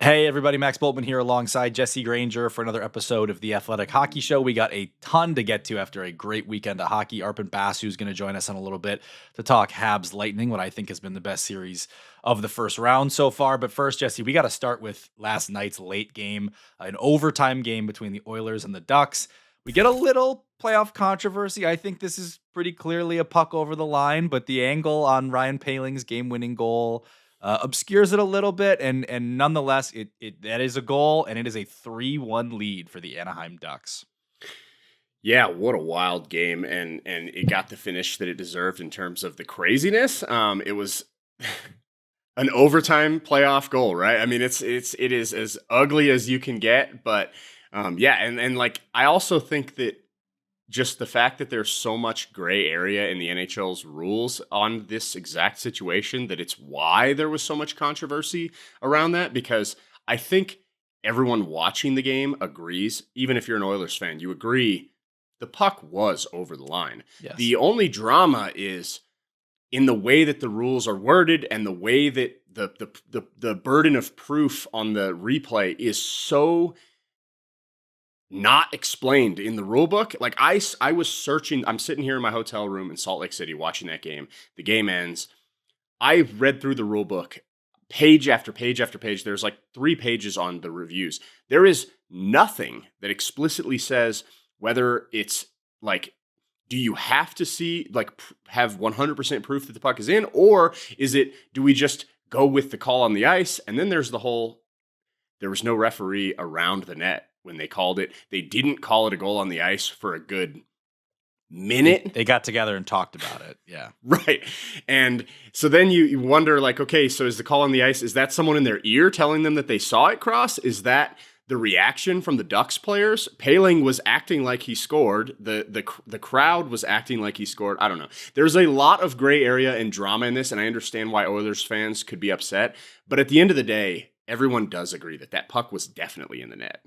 Hey everybody, Max Boltman here alongside Jesse Granger for another episode of the Athletic Hockey Show. We got a ton to get to after a great weekend of hockey. Arpon Basu is going to join us in a little bit to talk Habs Lightning, what I think has been the best series of the first round so far. But first, Jesse, we got to start with last night's late game, an overtime game between the Oilers and the Ducks. We get a little playoff controversy. I think this is pretty clearly a puck over the line, but the angle on Ryan Poehling's game-winning goal obscures it a little bit, and nonetheless, that is a goal, and it is a 3-1 lead for the Anaheim Ducks. Yeah, what a wild game, and it got the finish that it deserved in terms of the craziness. It was an overtime playoff goal, right? I mean, it is as ugly as you can get, but yeah, and like I also think that just the fact that there's so much gray area in the NHL's rules on this exact situation, that it's why there was so much controversy around that, because I think everyone watching the game agrees, even if you're an Oilers fan, you agree the puck was over the line. Yes. The only drama is in the way that the rules are worded and the way that the burden of proof on the replay is so not explained in the rule book. Like I was searching, I'm sitting here in my hotel room in Salt Lake City watching that game. The game ends. I read through the rule book page after page after page. There's like 3 pages on the reviews. There is nothing that explicitly says whether it's like, do you have to see, like, have 100% proof that the puck is in, or is it, do we just go with the call on the ice? And then there's the whole, there was no referee around the net when they called it. They didn't call it a goal on the ice for a good minute. They got together and talked about it. Yeah. Right. And so then you wonder, like, okay, so is the call on the ice, is that someone in their ear telling them that they saw it cross? Is that the reaction from the Ducks players? Poehling was acting like he scored. The crowd was acting like he scored. I don't know. There's a lot of gray area and drama in this, and I understand why Oilers fans could be upset. But at the end of the day, everyone does agree that that puck was definitely in the net.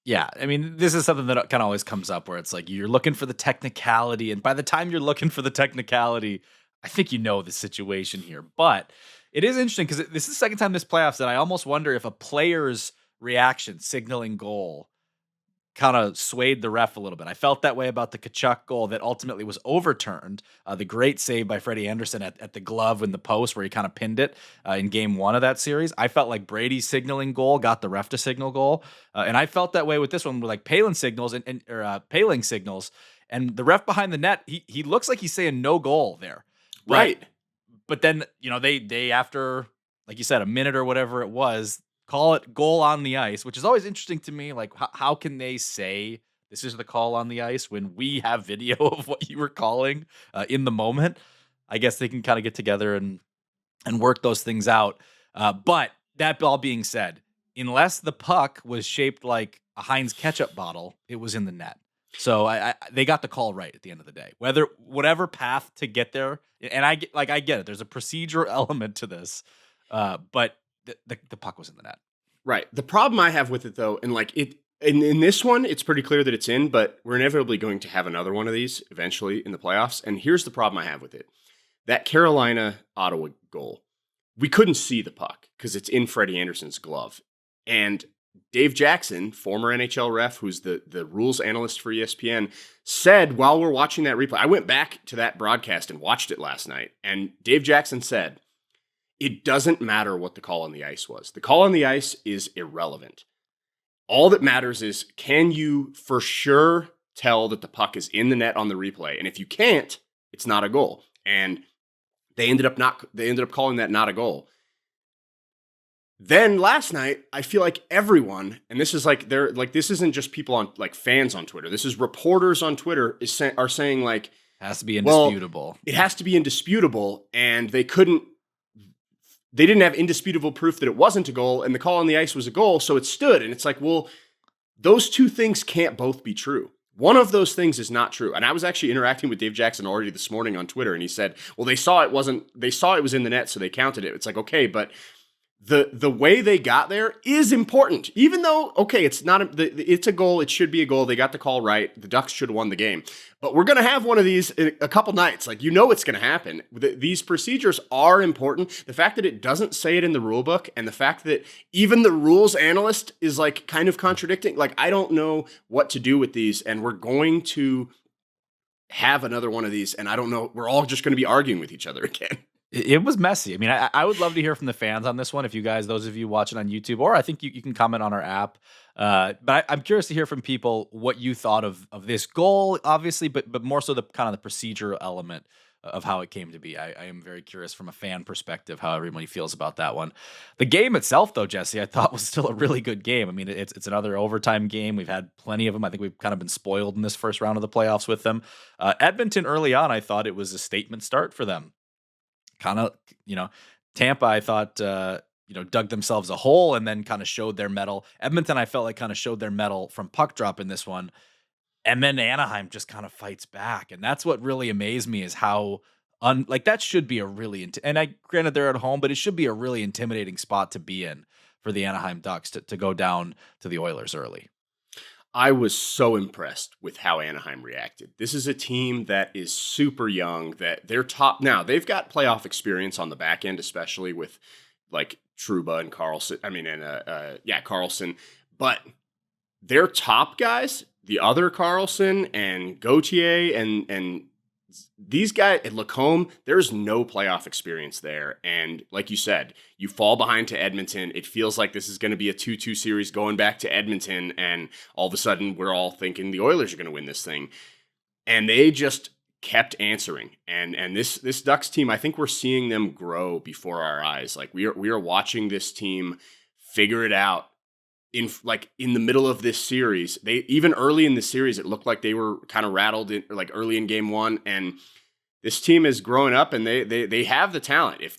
Yeah, I mean, this is something that kind of always comes up where it's like you're looking for the technicality, and by the time you're looking for the technicality, I think you know the situation here. But it is interesting because this is the second time this playoffs that I almost wonder if a player's reaction signaling goal kind of swayed the ref a little bit. I felt that way about the Tkachuk goal that ultimately was overturned. The great save by Freddie Anderson at the glove in the post where he kind of pinned it in game 1 of that series. I felt like Brady's signaling goal got the ref to signal goal. And I felt that way with this one where like Poehling signals Poehling signals, and the ref behind the net, he looks like he's saying no goal there. Right. But then, you know, they after, like you said, a minute or whatever it was, call it goal on the ice, which is always interesting to me. Like, how can they say this is the call on the ice when we have video of what you were calling in the moment? I guess they can kind of get together and work those things out. But that all being said, unless the puck was shaped like a Heinz ketchup bottle, it was in the net. So they got the call right at the end of the day. Whatever path to get there, and I get it. There's a procedural element to this, but the puck was in the net. Right. The problem I have with it, though, and like in this one, it's pretty clear that it's in, but we're inevitably going to have another one of these eventually in the playoffs. And here's the problem I have with it. That Carolina-Ottawa goal, we couldn't see the puck because it's in Freddie Anderson's glove. And Dave Jackson, former NHL ref, who's the rules analyst for ESPN, said while we're watching that replay, I went back to that broadcast and watched it last night, and Dave Jackson said, it doesn't matter what the call on the ice was. The call on the ice is irrelevant. All that matters is, can you for sure tell that the puck is in the net on the replay? And if you can't, it's not a goal. And they ended up calling that not a goal. Then last night, I feel like everyone, and this is like this isn't just people on like fans on Twitter. This is reporters on Twitter are saying like, has to be indisputable. Well, it has to be indisputable, and they didn't have indisputable proof that it wasn't a goal, and the call on the ice was a goal, so it stood. And it's like, well, those two things can't both be true. One of those things is not true. And I was actually interacting with Dave Jackson already this morning on Twitter, and he said, well, they saw it was in the net, so they counted it. It's like, okay, but the way they got there is important. Even though, okay, it's a goal. It should be a goal. They got the call right. The Ducks should have won the game. But we're going to have one of these in a couple nights. Like, it's going to happen. These procedures are important. The fact that it doesn't say it in the rule book, and the fact that even the rules analyst is like kind of contradicting. Like, I don't know what to do with these, and we're going to have another one of these, and I don't know. We're all just going to be arguing with each other again. It was messy. I mean, I would love to hear from the fans on this one. If you guys, those of you watching on YouTube, or I think you can comment on our app. But I'm curious to hear from people what you thought of this goal, obviously, but more so the kind of the procedural element of how it came to be. I am very curious from a fan perspective how everybody feels about that one. The game itself, though, Jesse, I thought was still a really good game. I mean, it's another overtime game. We've had plenty of them. I think we've kind of been spoiled in this first round of the playoffs with them. Edmonton early on, I thought it was a statement start for them. Kind of, Tampa, I thought, dug themselves a hole and then kind of showed their mettle. Edmonton, I felt like kind of showed their mettle from puck drop in this one. And then Anaheim just kind of fights back. And that's what really amazed me is how, that should be a really, granted they're at home, but it should be a really intimidating spot to be in for the Anaheim Ducks to go down to the Oilers early. I was so impressed with how Anaheim reacted. This is a team that is super young, that they're top. Now, they've got playoff experience on the back end, especially with like Trouba and Carlson. Carlson. But their top guys, the other Carlson and Gauthier and these guys at Lacombe, there's no playoff experience there. And like you said, you fall behind to Edmonton. It feels like this is going to be a 2-2 series going back to Edmonton. And all of a sudden we're all thinking the Oilers are going to win this thing. And they just kept answering. And this Ducks team, I think we're seeing them grow before our eyes. Like we are watching this team figure it out. In the middle of this series, even early in the series, it looked like they were kind of rattled early in game one. And this team is growing up, and they have the talent. If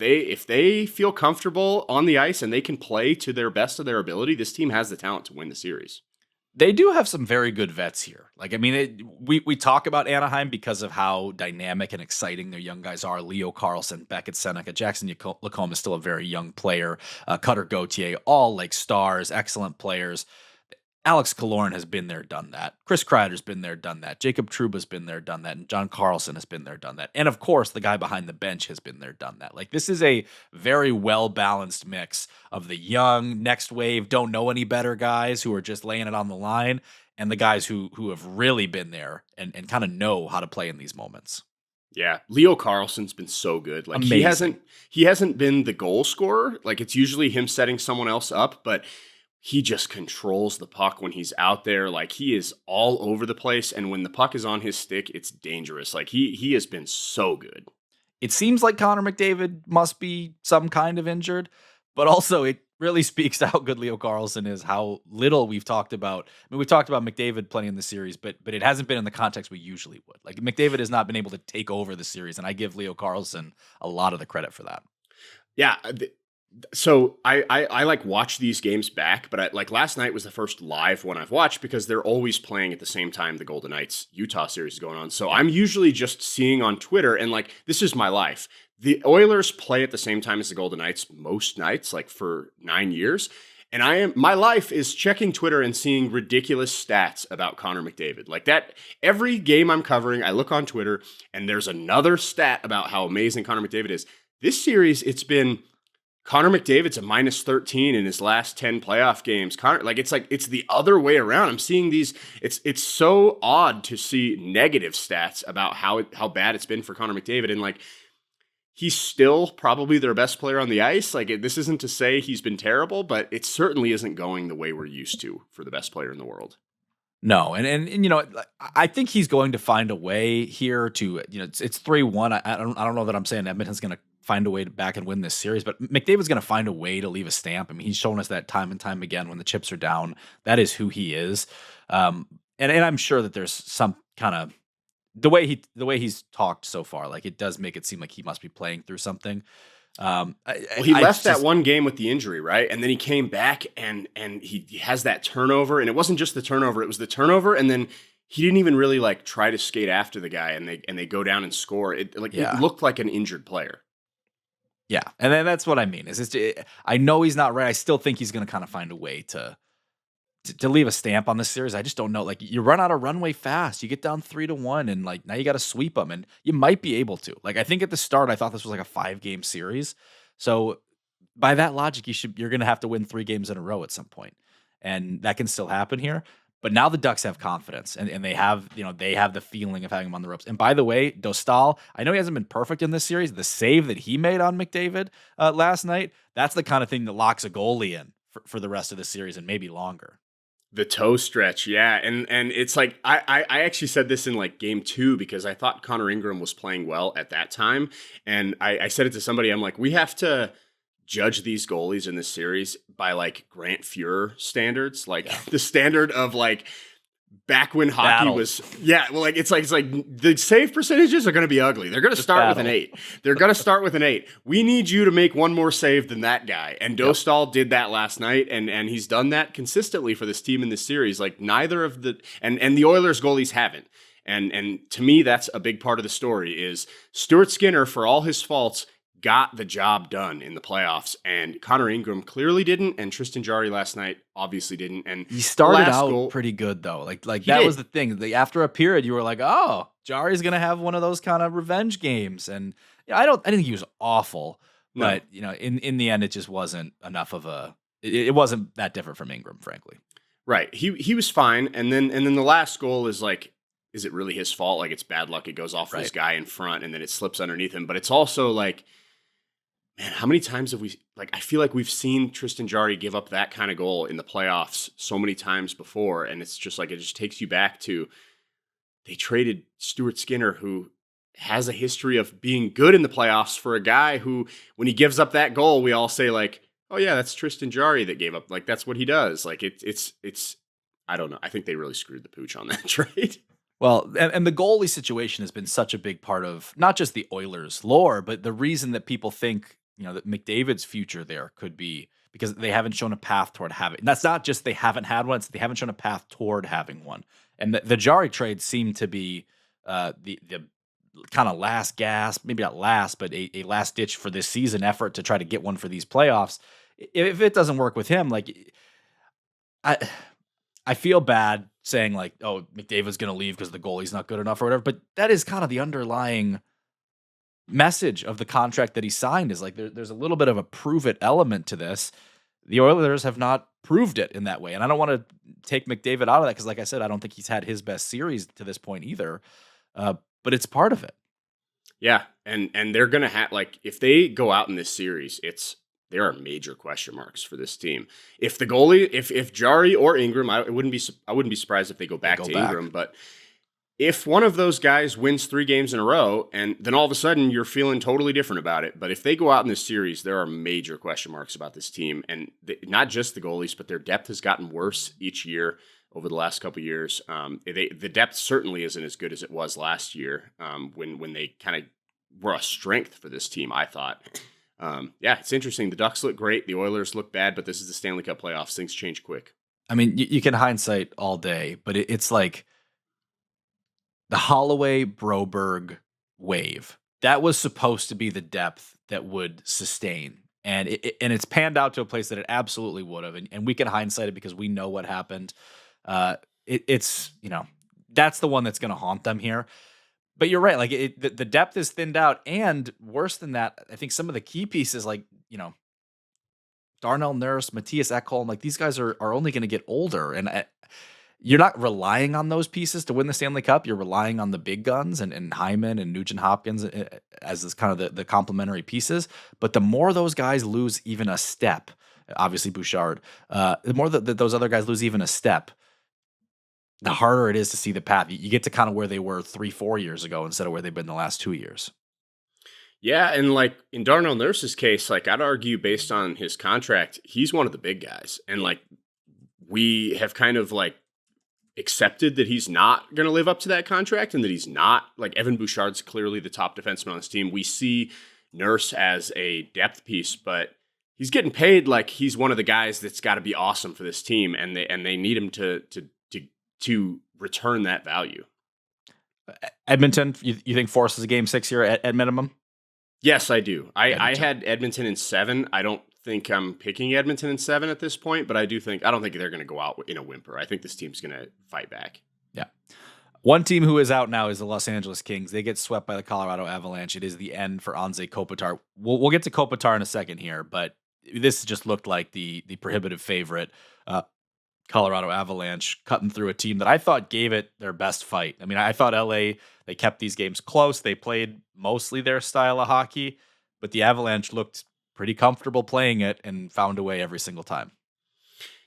they feel comfortable on the ice and they can play to their best of their ability, this team has the talent to win the series. They do have some very good vets here. We talk about Anaheim because of how dynamic and exciting their young guys are. Leo Carlson, Beckett Seneca, Jackson Lacombe is still a very young player. Cutter Gauthier, all like stars, excellent players. Alex Killorn has been there, done that. Chris Kreider's been there, done that. Jacob Trouba's been there, done that. And John Carlson has been there, done that. And of course, the guy behind the bench has been there, done that. Like, this is a very well-balanced mix of the young, next wave, don't know any better guys who are just laying it on the line, and the guys who have really been there and kind of know how to play in these moments. Yeah, Leo Carlson's been so good. Like, amazing. he hasn't been the goal scorer. Like, it's usually him setting someone else up, but he just controls the puck when he's out there. Like, he is all over the place. And when the puck is on his stick, it's dangerous. Like, he has been so good. It seems like Connor McDavid must be some kind of injured, but also it really speaks to how good Leo Carlson is, how little we've talked about. I mean, we've talked about McDavid playing in the series, but it hasn't been in the context we usually would. Like, McDavid has not been able to take over the series, and I give Leo Carlson a lot of the credit for that. Yeah, so I like watch these games back, but last night was the first live one I've watched because they're always playing at the same time the Golden Knights Utah series is going on. So I'm usually just seeing on Twitter, and like, this is my life. The Oilers play at the same time as the Golden Knights most nights, like for 9 years. And my life is checking Twitter and seeing ridiculous stats about Connor McDavid. Like that, every game I'm covering, I look on Twitter and there's another stat about how amazing Connor McDavid is. This series, it's been Connor McDavid's a -13 in his last 10 playoff games. It's the other way around. I'm seeing these. It's so odd to see negative stats about how bad it's been for Connor McDavid. And like, he's still probably their best player on the ice. Like, this isn't to say he's been terrible, but it certainly isn't going the way we're used to for the best player in the world. No, and I think he's going to find a way here to, it's 3-1. I don't know that I'm saying Edmonton's going to find a way to back and win this series, but McDavid's going to find a way to leave a stamp. I mean, he's shown us that time and time again when the chips are down. That is who he is. And I'm sure that there's some kind of the way he's talked so far, like, it does make it seem like he must be playing through something. He left that one game with the injury, right? And then he came back and he has that turnover, and it wasn't just the turnover, it was the turnover, and then he didn't even really like try to skate after the guy, and they go down and score. It looked like an injured player. Yeah, and then that's what I mean. I know he's not right. I still think he's going to kind of find a way to leave a stamp on this series. I just don't know. Like, you run out of runway fast. You get down 3-1, and like now you got to sweep them, and you might be able to. Like, I think at the start I thought this was like a 5-game series. So by that logic, you're going to have to win 3 games in a row at some point, and that can still happen here. But now the Ducks have confidence, and they have the feeling of having him on the ropes. And by the way, Dostal, I know he hasn't been perfect in this series. The save that he made on McDavid last night, that's the kind of thing that locks a goalie in for the rest of the series and maybe longer. The toe stretch, yeah, and it's like I actually said this in like game 2 because I thought Connor Ingram was playing well at that time, and I said it to somebody. I'm like, we have to judge these goalies in this series by like Grant Fuhrer standards, like the standard of like back when hockey was, like it's like the save percentages are going to be ugly. They're going to start with an 8. They're going to start with an 8. We need you to make one more save than that guy. And Dostal did that last night, and he's done that consistently for this team in this series. Like neither of the and the Oilers goalies haven't. And to me, that's a big part of the story is Stuart Skinner, for all his faults, got the job done in the playoffs, and Connor Ingram clearly didn't, and Tristan Jarry last night obviously didn't. And he started out pretty good though. Like that was the thing. After a period, you were like, oh, Jarry's gonna have one of those kind of revenge games. And I didn't think he was awful, but in the end, it just wasn't enough of a. It wasn't that different from Ingram, frankly. Right. He was fine, and then the last goal is like, is it really his fault? Like, it's bad luck. It goes off this guy in front, and then it slips underneath him. But it's also like, man, how many times have we, like, I feel like we've seen Tristan Jarry give up that kind of goal in the playoffs so many times before. And it's just like, it just takes you back to, they traded Stuart Skinner, who has a history of being good in the playoffs, for a guy who, when he gives up that goal, we all say like, oh yeah, that's Tristan Jarry that gave up. Like, that's what he does. Like it's, I don't know. I think they really screwed the pooch on that trade. Well, and the goalie situation has been such a big part of not just the Oilers' lore, but the reason that people think, that McDavid's future there could be because they haven't shown a path toward having. And that's not just they haven't had one; it's they haven't shown a path toward having one. And the Jarry trade seemed to be the kind of last gasp, maybe not last, but a last ditch for this season effort to try to get one for these playoffs. If it doesn't work with him, like I feel bad saying like, oh, McDavid's going to leave because the goalie's not good enough or whatever. But that is kind of the underlying message of the contract that he signed, is like there's a little bit of a prove it element to this. The Oilers have not proved it in that way. And I don't want to take McDavid out of that because, like I said, I don't think he's had his best series to this point either. But it's part of it. Yeah. And they're going to have, like, if they go out in this series, there are major question marks for this team. If the goalie, if Jarry or Ingram, I wouldn't be surprised if they go back to Ingram, but if one of those guys wins 3 games in a row, and then all of a sudden you're feeling totally different about it. But if they go out in this series, there are major question marks about this team, and not just the goalies, but their depth has gotten worse each year over the last couple of years. The depth certainly isn't as good as it was last year, when they kind of were a strength for this team, I thought. It's interesting. The Ducks look great. The Oilers look bad, but this is the Stanley Cup playoffs. Things change quick. I mean, you can hindsight all day, but it's like the Holloway Broberg wave. That was supposed to be the depth that would sustain. And it's panned out to a place that it absolutely would have. And we can hindsight it because we know what happened. It's that's the one that's going to haunt them here. But you're right. Like the depth is thinned out, and worse than that, I think some of the key pieces, like Darnell Nurse, Matthias Ekholm, like these guys are only going to get older, and you're not relying on those pieces to win the Stanley Cup. You're relying on the big guns and Hyman and Nugent Hopkins as this kind of the complementary pieces. But the more those guys lose even a step, obviously Bouchard, the more that those other guys lose even a step, the harder it is to see the path. You get to kind of where they were 3-4 years ago instead of where they've been the last 2 years. Yeah, and like in Darnell Nurse's case, like I'd argue based on his contract, he's one of the big guys. And like we have kind of like accepted that he's not going to live up to that contract, and that he's not, like, Evan Bouchard's clearly the top defenseman on this team. We see Nurse as a depth piece, but he's getting paid like he's one of the guys that's got to be awesome for this team, and they need him to return that value. Edmonton, you think forces a game 6 here at minimum? Yes, I do. Yeah, me I too. had Edmonton in 7. I don't think I'm picking Edmonton in 7 at this point, but I don't think they're going to go out in a whimper. I think this team's going to fight back. Yeah. One team who is out now is the Los Angeles Kings. They get swept by the Colorado Avalanche. It is the end for Anze Kopitar. We'll get to Kopitar in a second here, but this just looked like the prohibitive favorite. Colorado Avalanche cutting through a team that I thought gave it their best fight. I mean, I thought LA, they kept these games close. They played mostly their style of hockey, but the Avalanche looked pretty comfortable playing it and found a way every single time.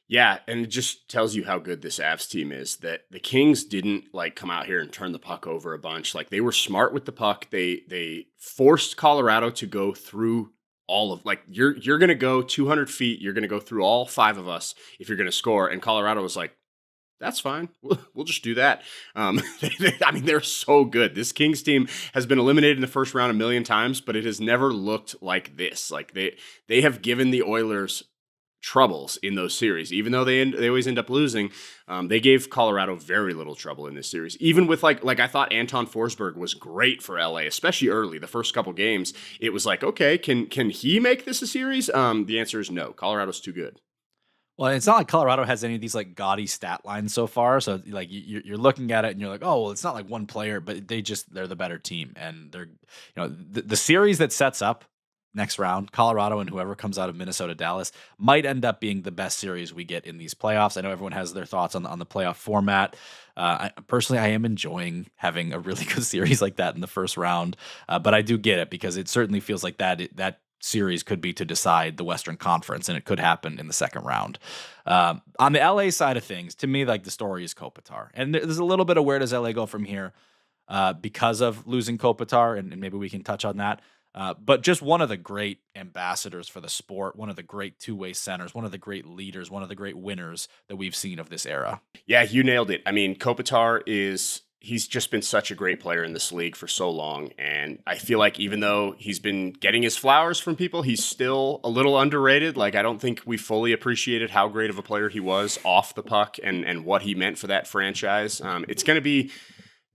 Yeah, and it just tells you how good this Avs team is, that the Kings didn't like come out here and turn the puck over a bunch. Like, they were smart with the puck. They forced Colorado to go through all of, like, you're going to go 200 feet. You're going to go through all 5 of us if you're going to score. And Colorado was like, that's fine. We'll just do that. I mean, they're so good. This Kings team has been eliminated in the first round a million times, but it has never looked like this. Like, they have given the Oilers troubles in those series, even though they always end up losing. They gave Colorado very little trouble in this series, even with like I thought Anton Forsberg was great for LA, especially early the first couple games. It was like, okay, can he make this a series? The answer is no. Colorado's too good. Well, it's not like Colorado has any of these like gaudy stat lines so far. So like you're looking at it and you're like, oh, well, it's not like one player, but they're the better team, and they're the series that sets up next round, Colorado and whoever comes out of Minnesota, Dallas, might end up being the best series we get in these playoffs. I know everyone has their thoughts on the playoff format. Personally, I am enjoying having a really good series like that in the first round, but I do get it because it certainly feels like that series could be to decide the Western Conference, and it could happen in the second round. On the LA side of things, to me, like the story is Kopitar, and there's a little bit of where does LA go from here because of losing Kopitar, and maybe we can touch on that. But just one of the great ambassadors for the sport, one of the great two-way centers, one of the great leaders, one of the great winners that we've seen of this era. Yeah, you nailed it. I mean, Kopitar he's just been such a great player in this league for so long. And I feel like even though he's been getting his flowers from people, he's still a little underrated. Like, I don't think we fully appreciated how great of a player he was off the puck and what he meant for that franchise. It's going to be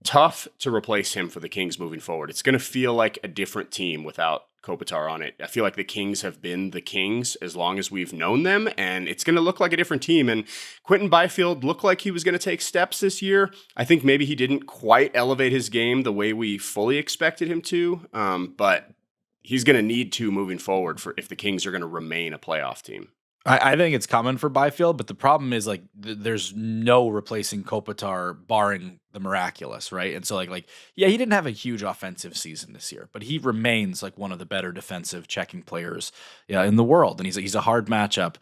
tough to replace him for the Kings moving forward. It's going to feel like a different team without Kopitar on it. I feel like the Kings have been the Kings as long as we've known them, and it's going to look like a different team. And Quentin Byfield looked like he was going to take steps this year. I think maybe he didn't quite elevate his game the way we fully expected him to, but he's going to need to moving forward for if the Kings are going to remain a playoff team. I think it's coming for Byfield, but the problem is like there's no replacing Kopitar barring the miraculous, right? And so yeah, he didn't have a huge offensive season this year, but he remains like one of the better defensive checking players in the world, and he's a hard matchup.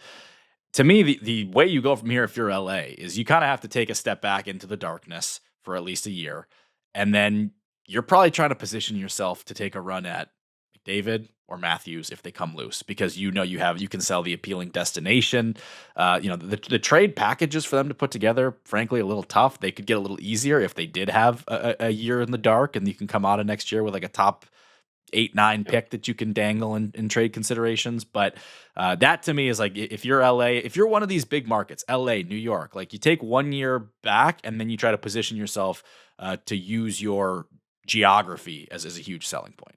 To me, the way you go from here if you're LA is you kind of have to take a step back into the darkness for at least a year, and then you're probably trying to position yourself to take a run at McDavid or Matthews if they come loose, because you can sell the appealing destination. The trade packages for them to put together, frankly, a little tough. They could get a little easier if they did have a year in the dark, and you can come out of next year with like a top 8-9 pick that you can dangle in trade considerations. But that to me is like, if you're LA, if you're one of these big markets, LA, New York, like you take 1 year back and then you try to position yourself to use your geography as a huge selling point.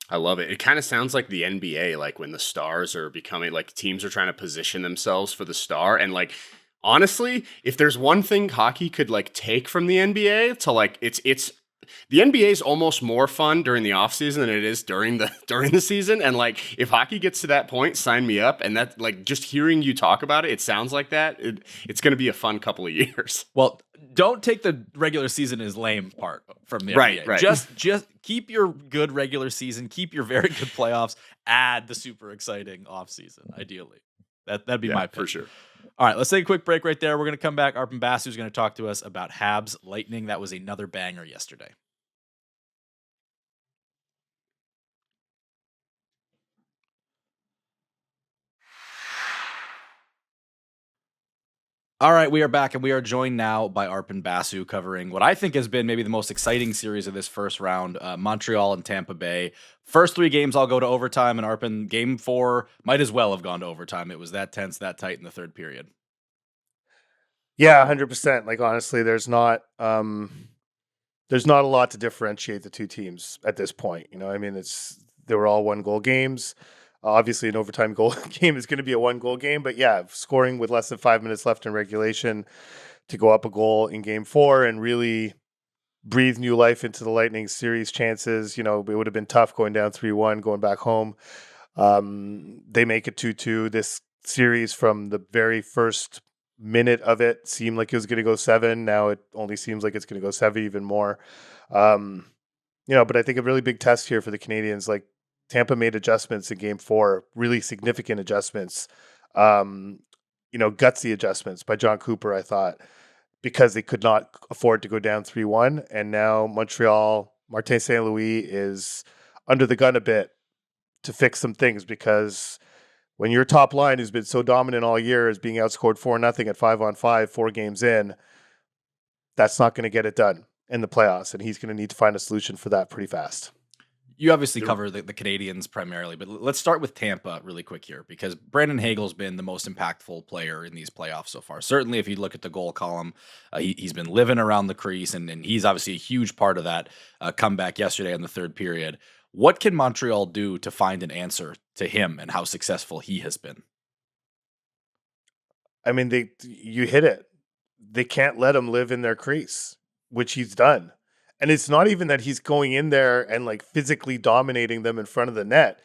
I love it. It kind of sounds like the NBA, like when the stars are becoming, like teams are trying to position themselves for the star. And like, honestly, if there's one thing hockey could like take from the NBA to like, it's the NBA is almost more fun during the offseason than it is during the season. And like, if hockey gets to that point, sign me up. And that, like, just hearing you talk about it, it sounds like that. It's going to be a fun couple of years. Well, don't take the regular season as lame part from the NBA. Right. Just keep your good regular season, keep your very good playoffs, add the super exciting offseason, ideally. That'd be my pick. For sure. All right, let's take a quick break right there. We're going to come back. Arpon Basu is going to talk to us about Habs Lightning. That was another banger yesterday. All right, we are back, and we are joined now by Arpon Basu covering what I think has been maybe the most exciting series of this first round, Montreal and Tampa Bay. First 3 games all go to overtime, and Arpon, game 4 might as well have gone to overtime. It was that tense, that tight in the third period. Yeah, 100%. Like, honestly, there's not a lot to differentiate the two teams at this point. I mean, They were all 1-goal games. Obviously, an overtime goal game is going to be a 1-goal game, but yeah, scoring with less than 5 minutes left in regulation to go up a goal in Game 4 and really breathe new life into the Lightning series chances. It would have been tough going down 3-1, going back home. They make it 2-2. This series from the very first minute of it seemed like it was going to go 7. Now it only seems like it's going to go 7 even more. But I think a really big test here for the Canadiens, like Tampa made adjustments in Game 4, really significant adjustments, gutsy adjustments by John Cooper, I thought, because they could not afford to go down 3-1. And now Montreal, Martin St. Louis is under the gun a bit to fix some things, because when your top line, who's been so dominant all year, is being outscored 4-0 at 5-on-5, 4 games in, that's not going to get it done in the playoffs. And he's going to need to find a solution for that pretty fast. You obviously cover the Canadiens primarily, but let's start with Tampa really quick here, because Brandon Hagel's been the most impactful player in these playoffs so far. Certainly, if you look at the goal column, he's been living around the crease, and he's obviously a huge part of that comeback yesterday in the third period. What can Montreal do to find an answer to him and how successful he has been? I mean, you hit it. They can't let him live in their crease, which he's done. And it's not even that he's going in there and like physically dominating them in front of the net.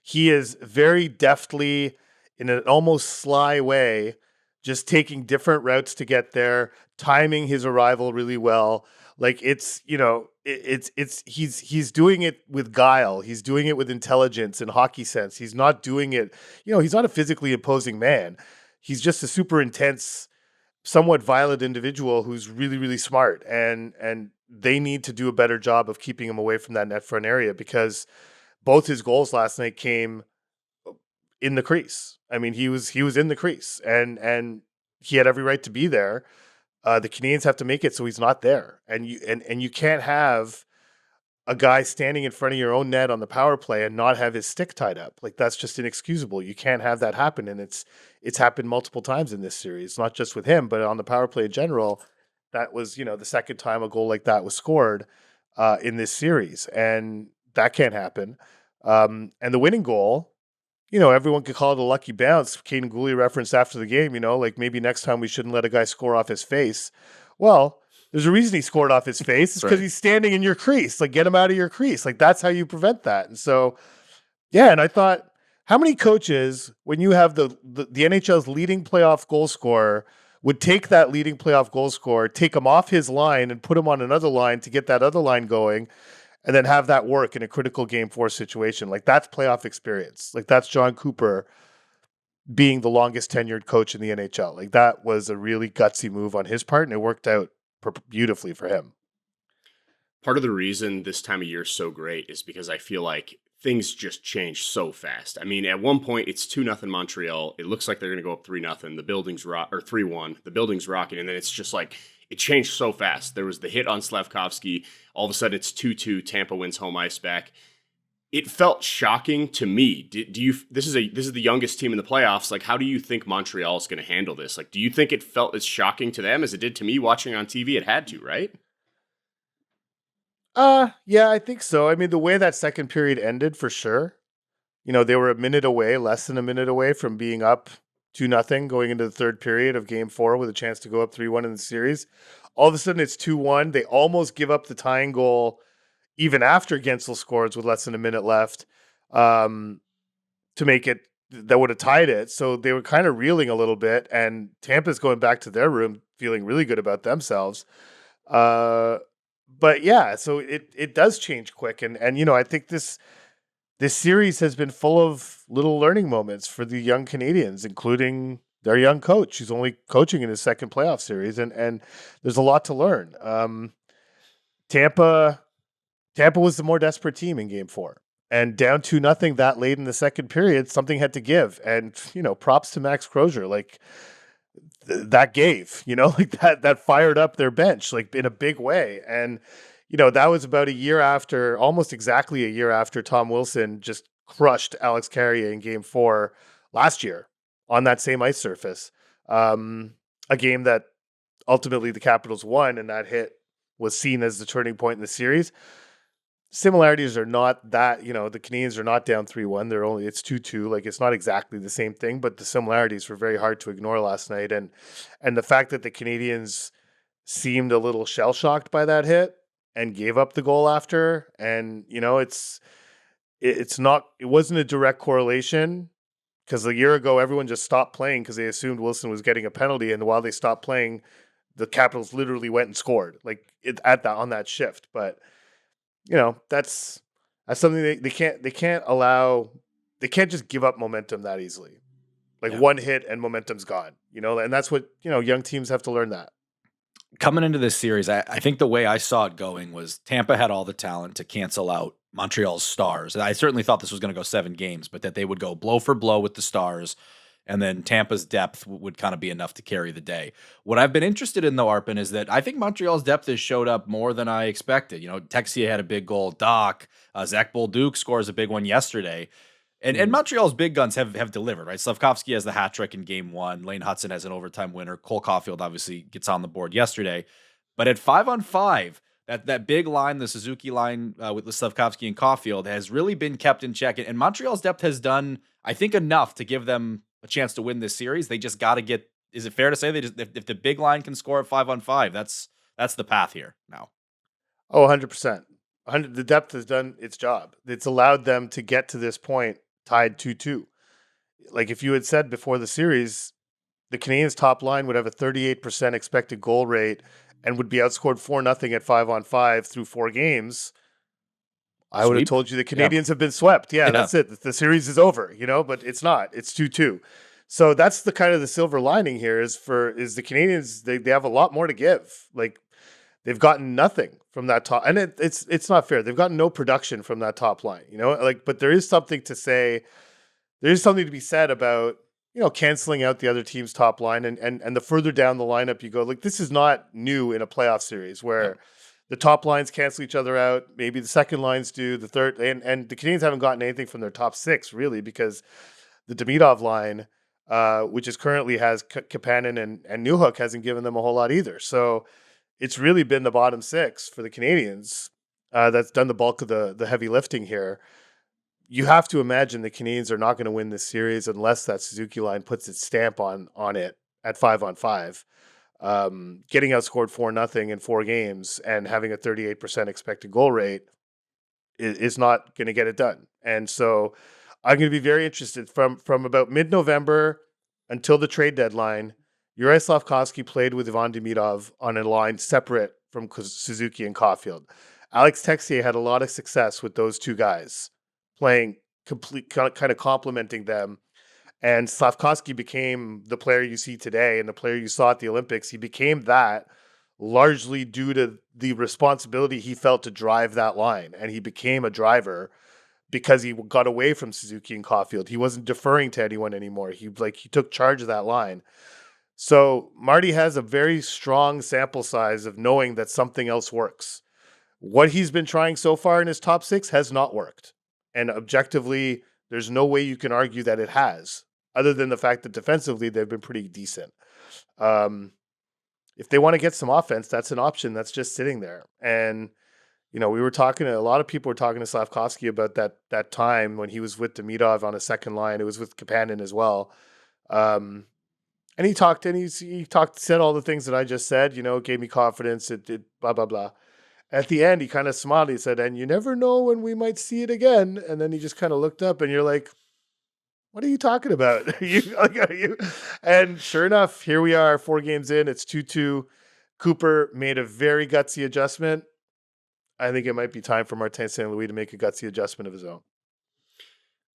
He is very deftly, in an almost sly way, just taking different routes to get there, timing his arrival really well. Like he's doing it with guile. He's doing it with intelligence and hockey sense. He's not doing it, he's not a physically imposing man. He's just a super intense, somewhat violent individual who's really, really smart. And they need to do a better job of keeping him away from that net front area, because both his goals last night came in the crease. I mean, he was in the crease, and he had every right to be there. The Canadiens have to make it so he's not there, and you can't have a guy standing in front of your own net on the power play and not have his stick tied up. Like, that's just inexcusable. You can't have that happen, and it's happened multiple times in this series, not just with him, but on the power play in general. That was, the second time a goal like that was scored in this series, and that can't happen. And the winning goal, everyone could call it a lucky bounce. Caden Gooley referenced after the game, like maybe next time we shouldn't let a guy score off his face. Well, there's a reason he scored off his face. It's because he's standing in your crease. Like, get him out of your crease. Like, that's how you prevent that. And so, yeah, and I thought, how many coaches, when you have the NHL's leading playoff goal scorer, would take that leading playoff goal scorer, take him off his line and put him on another line to get that other line going, and then have that work in a critical Game 4 situation? Like, that's playoff experience. Like, that's John Cooper being the longest tenured coach in the NHL. Like, that was a really gutsy move on his part, and it worked out beautifully for him. Part of the reason this time of year is so great is because I feel like things just change so fast. I mean, at one point it's 2-0 Montreal. It looks like they're going to go up 3-0. The building's or 3-1. The building's rocking, and then it's just like it changed so fast. There was the hit on Slavkovsky. All of a sudden it's 2-2. Tampa wins home ice back. It felt shocking to me. Do you? This is the youngest team in the playoffs. Like, how do you think Montreal is going to handle this? Like, do you think it felt as shocking to them as it did to me watching on TV? It had to, right? Yeah, I think so. I mean, the way that second period ended, for sure. They were a minute away, less than a minute away from being up 2-0 going into the third period of Game 4 with a chance to go up 3-1 in the series. All of a sudden, it's 2-1. They almost give up the tying goal even after Gensel scores with less than a minute left to make it, that would have tied it. So they were kind of reeling a little bit, and Tampa's going back to their room feeling really good about themselves. But yeah, so it does change quick. And I think this series has been full of little learning moments for the young Canadians, including their young coach. He's only coaching in his second playoff series, and there's a lot to learn. Tampa was the more desperate team in Game 4. And down 2-0 that late in the second period, something had to give. And, props to Max Crozier. Like, that gave, like that fired up their bench, like, in a big way. And, that was about almost exactly a year after Tom Wilson just crushed Alex Carrier in Game 4 last year on that same ice surface. A game that ultimately the Capitals won, and that hit was seen as the turning point in the series. similarities are not that, the Canadiens are not down 3-1. It's 2-2. Like, it's not exactly the same thing, but the similarities were very hard to ignore last night. And the fact that the Canadiens seemed a little shell shocked by that hit and gave up the goal after. And, it wasn't a direct correlation, because a year ago, everyone just stopped playing because they assumed Wilson was getting a penalty. And while they stopped playing, the Capitals literally went and scored on that shift. But, that's something they can't allow. They can't just give up momentum that easily. Like, one hit and momentum's gone, and that's what, young teams have to learn that. Coming into this series, I think the way I saw it going was Tampa had all the talent to cancel out Montreal's stars. I certainly thought this was going to go 7 games, but that they would go blow for blow with the stars, and then Tampa's depth would kind of be enough to carry the day. What I've been interested in, though, Arpon, is that I think Montreal's depth has showed up more than I expected. Texier had a big goal. Doc, Zach Bolduc scores a big one yesterday. And Montreal's big guns have delivered, right? Slavkovsky has the hat trick in game 1. Lane Hudson has an overtime winner. Cole Caulfield obviously gets on the board yesterday. But at 5-on-5, that big line, the Suzuki line with Slavkovsky and Caulfield, has really been kept in check. And Montreal's depth has done, I think, enough to give them a chance to win this series. They just got to get. Is it fair to say if the big line can score at 5-on-5, that's the path here now? Oh, 100%. The depth has done its job. It's allowed them to get to this point tied 2-2. Like, if you had said before the series, the Canadiens' top line would have a 38% expected goal rate and would be outscored 4-0 at 5-on-5 through 4 games, I would have told you the Canadiens have been swept. Yeah, that's it. The series is over, but it's not. It's 2-2. So that's the kind of the silver lining here is the Canadiens, they have a lot more to give. Like, they've gotten nothing from that top, and it's not fair. They've gotten no production from that top line, but there is something to say. There is something to be said about, canceling out the other team's top line, and the further down the lineup you go, like, this is not new in a playoff series where the top lines cancel each other out. Maybe the second lines do, the third, and the Canadiens haven't gotten anything from their top 6 really, because the Demidov line, which is currently has Kapanen and Newhook, hasn't given them a whole lot either. So it's really been the bottom 6 for the Canadiens that's done the bulk of the heavy lifting here. You have to imagine the Canadiens are not going to win this series unless that Suzuki line puts its stamp on it at 5-on-5. Getting outscored 4-0 in 4 games and having a 38% expected goal rate is not going to get it done. And so I'm going to be very interested from about mid-November until the trade deadline. Juraj Slavkovsky played with Ivan Demidov on a line separate from Suzuki and Caulfield. Alex Texier had a lot of success with those two guys playing kind of complementing them. And Slavkovsky became the player you see today and the player you saw at the Olympics. He became that largely due to the responsibility he felt to drive that line. And he became a driver because he got away from Suzuki and Caulfield. He wasn't deferring to anyone anymore. He took charge of that line. So Marty has a very strong sample size of knowing that something else works. What he's been trying so far in his top 6 has not worked. And objectively, there's no way you can argue that it has, other than the fact that defensively they've been pretty decent. If they want to get some offense, that's an option that's just sitting there. And, a lot of people were talking to Slavkovsky about that time when he was with Demidov on a second line. It was with Kapanen as well. And he said all the things that I just said, gave me confidence. It did blah, blah, blah. At the end, he kind of smiled. He said, and you never know when we might see it again. And then he just kind of looked up and you're like, what are you talking about? And sure enough, here we are 4 games in. It's 2-2. Cooper made a very gutsy adjustment. I think it might be time for Martin St. Louis to make a gutsy adjustment of his own.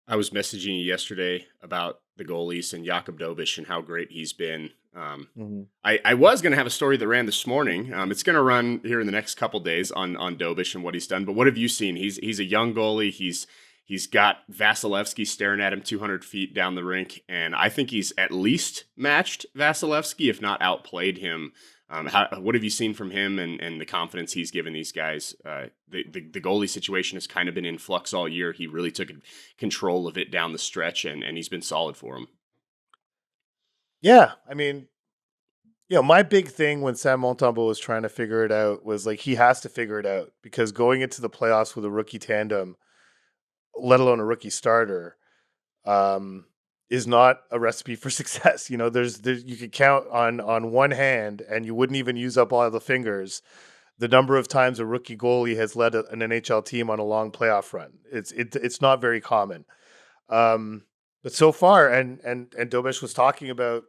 I was messaging you yesterday about the goalies and Jakub Dobes and how great he's been. I was going to have a story that ran this morning. It's going to run here in the next couple days on Dobes and what he's done. But what have you seen? He's a young goalie. He's got Vasilevsky staring at him 200 feet down the rink, and I think he's at least matched Vasilevsky, if not outplayed him. What have you seen from him and the confidence he's given these guys? The goalie situation has kind of been in flux all year. He really took control of it down the stretch, and he's been solid for him. Yeah, I mean, My big thing when Sam Montembeault was trying to figure it out was like he has to figure it out because going into the playoffs with a rookie tandem, let alone a rookie starter, um, is not a recipe for success. There's you could count on one hand, and you wouldn't even use up all the fingers, the number of times a rookie goalie has led an NHL team on a long playoff run. It's not very common. But so far, and Dobes was talking about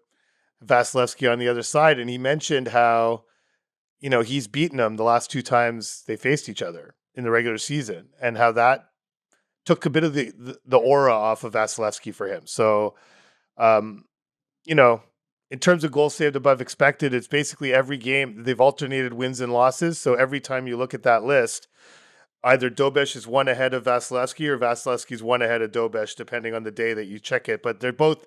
Vasilevsky on the other side, and he mentioned how he's beaten them the last two times they faced each other in the regular season, and how that took a bit of the aura off of Vasilevsky for him. So, um, in terms of goals saved above expected, it's basically every game they've alternated wins and losses. So every time you look at that list, either Dobes is one ahead of Vasilevsky or Vasilevsky's one ahead of Dobes, depending on the day that you check it. But they've both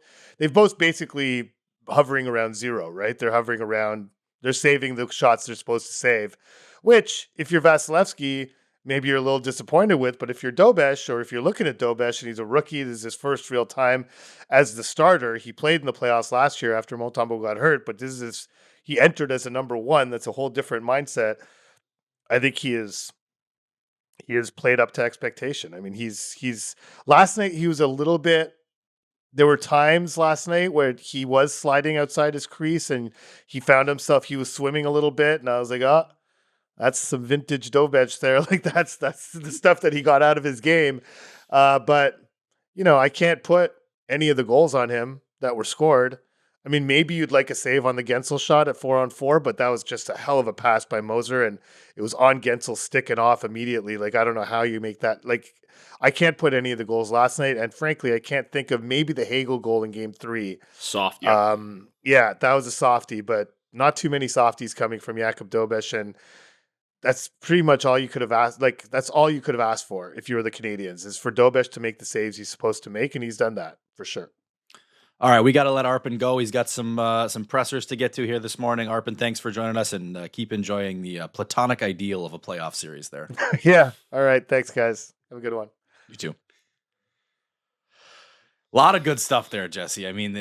basically hovering around zero, right? They're saving the shots they're supposed to save, which if you're Vasilevsky, maybe you're a little disappointed with. But if you're Dobes, or if you're looking at Dobes and he's a rookie, this is his first real time as the starter. He played in the playoffs last year after Montembeault got hurt, but he entered as a number one. That's a whole different mindset. I think he is played up to expectation. I mean, he's last night he was a little bit. There were times last night where he was sliding outside his crease and he found himself, he was swimming a little bit. And I was like, oh, that's some vintage Dobes there. Like that's the stuff that he got out of his game. But I can't put any of the goals on him that were scored. I mean, maybe you'd like a save on the Gensel shot at 4-on-4, but that was just a hell of a pass by Moser, and it was on Gensel sticking off immediately. Like, I don't know how you make that. Like, I can't put any of the goals last night, and frankly, I can't think of maybe the Hagel goal in Game 3. Soft, yeah. Yeah, that was a softie, but not too many softies coming from Jakub Dobes, and that's pretty much all you could have asked. Like, that's all you could have asked for if you were the Canadiens, is for Dobes to make the saves he's supposed to make, and he's done that for sure. All right, we got to let Arpon go. He's got some pressers to get to here this morning. Arpon, thanks for joining us, and keep enjoying the platonic ideal of a playoff series there. Yeah. All right. Thanks, guys. Have a good one. You too. A lot of good stuff there, Jesse. I mean,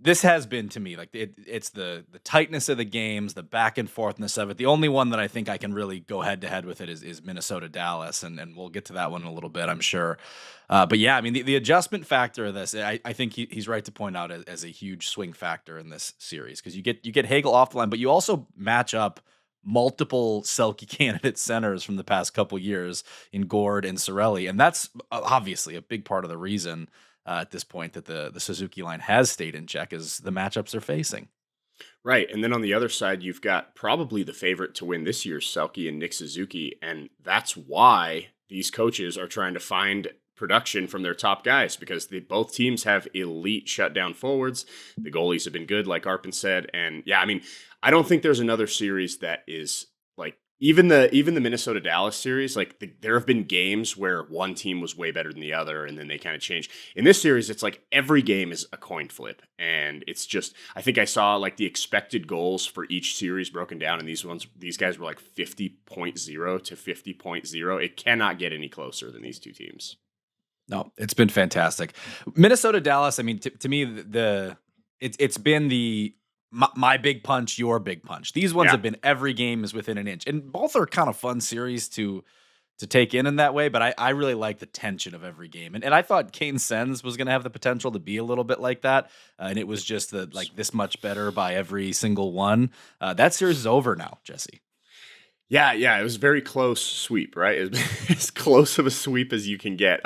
this has been, to me, like it's the tightness of the games, the back and forthness of it. The only one that I think I can really go head to head with it is Minnesota Dallas, and we'll get to that one in a little bit, I'm sure. But yeah, I mean, the adjustment factor of this, I think he's right to point out as a huge swing factor in this series, because you get Hagel off the line, but you also match up multiple Selke candidate centers from the past couple years in Gord and Cirelli, and that's obviously a big part of the reason at this point that the Suzuki line has stayed in check, is the matchups they're facing. Right. And then on the other side, you've got probably the favorite to win this year's Selke and Nick Suzuki. And that's why these coaches are trying to find production from their top guys, because both teams have elite shutdown forwards. The goalies have been good, like Arpon said. And yeah, I mean, I don't think there's another series that is like, even the Minnesota Dallas series, like there have been games where one team was way better than the other, and then they kind of changed. In this series, it's like every game is a coin flip, and it's just, I think I saw like the expected goals for each series broken down, and these guys were like 50.0 to 50.0. It cannot get any closer than these two teams. No, it's been fantastic. Minnesota Dallas, I mean, to me, it's been the my big punch, your big punch. These ones have been every game is within an inch, and both are kind of fun series to take in that way. But I really like the tension of every game, and I thought Kane Sens was going to have the potential to be a little bit like that, and it was just this much better by every single one. That series is over now, Jesse. Yeah, it was a very close sweep, right? It was as close of a sweep as you can get.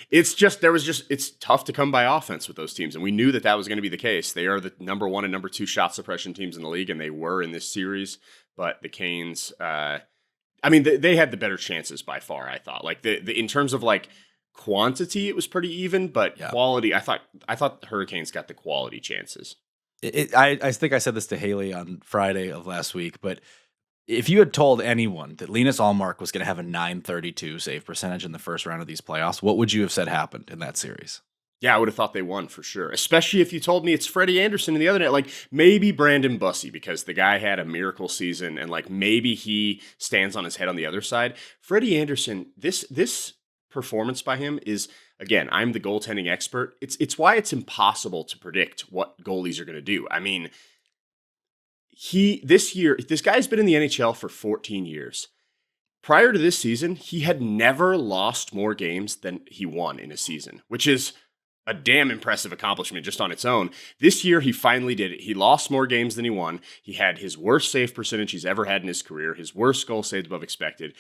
It's tough to come by offense with those teams, and we knew that was going to be the case. They are the number 1 and number 2 shot suppression teams in the league, and they were in this series. But the Canes, I mean, they had the better chances by far. I thought, like in terms of like quantity, it was pretty even, but quality, I thought the Hurricanes got the quality chances. I think I said this to Haley on Friday of last week, but if you had told anyone that Linus Ullmark was going to have a .932 save percentage in the first round of these playoffs, what would you have said happened in that series? Yeah, I would have thought they won for sure. Especially if you told me it's Freddie Anderson in the other net, like maybe Brandon Bussey, because the guy had a miracle season, and like maybe he stands on his head on the other side. Freddie Anderson, this performance by him is, again, I'm the goaltending expert. It's why it's impossible to predict what goalies are going to do. I mean, this guy's been in the NHL for 14 years. Prior to this season, he had never lost more games than he won in a season, which is a damn impressive accomplishment just on its own. This year, he finally did it. He lost more games than he won. He had his worst save percentage he's ever had in his career, his worst goal saved above expected.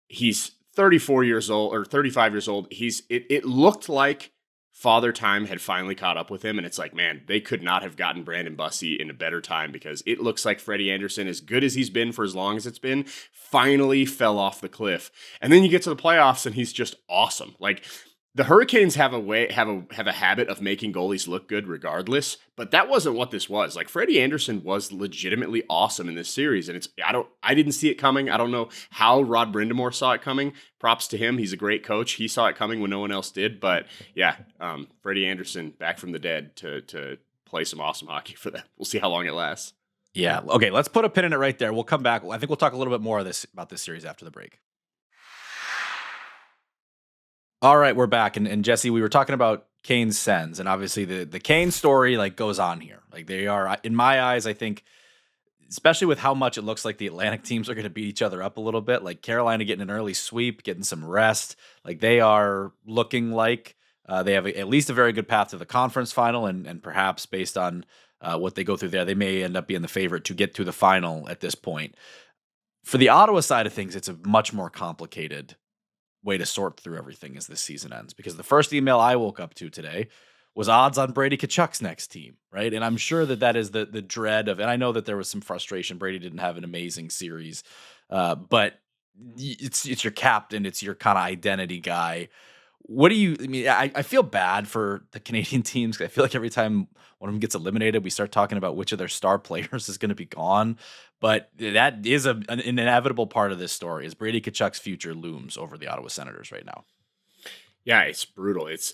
He's 34 years old or 35 years old. It looked like Father Time had finally caught up with him, and it's like, man, they could not have gotten Brandon Bussi in a better time, because it looks like Freddie Anderson, as good as he's been for as long as it's been, finally fell off the cliff. And then you get to the playoffs, and he's just awesome. Like, the Hurricanes have a habit of making goalies look good regardless, but that wasn't what this was. Like, Freddie Anderson was legitimately awesome in this series, and I didn't see it coming. I don't know how Rod Brindamore saw it coming. Props to him. He's a great coach. He saw it coming when no one else did. But yeah, Freddie Anderson back from the dead to play some awesome hockey for them. We'll see how long it lasts. Yeah. Okay, let's put a pin in it right there. We'll come back. I think we'll talk a little bit more about this series after the break. All right, we're back. And Jesse, we were talking about Kane's Sens, and obviously the Kane story goes on here. Like, they are, in my eyes, I think, especially with how much it looks like the Atlantic teams are going to beat each other up a little bit, like Carolina getting an early sweep, getting some rest. Like, they are looking like they have at least a very good path to the conference final, and perhaps based on what they go through there, they may end up being the favorite to get to the final at this point. For the Ottawa side of things, it's a much more complicated way to sort through everything as this season ends, because the first email I woke up to today was odds on Brady Tkachuk's next team, right? And I'm sure that is the dread of, and I know that there was some frustration. Brady didn't have an amazing series, but it's your captain, it's your kind of identity guy. What do you, I mean, I feel bad for the Canadian teams, 'cause I feel like every time one of them gets eliminated, we start talking about which of their star players is going to be gone. But that is an inevitable part of this story, is Brady Tkachuk's future looms over the Ottawa Senators right now. Yeah, it's brutal. It's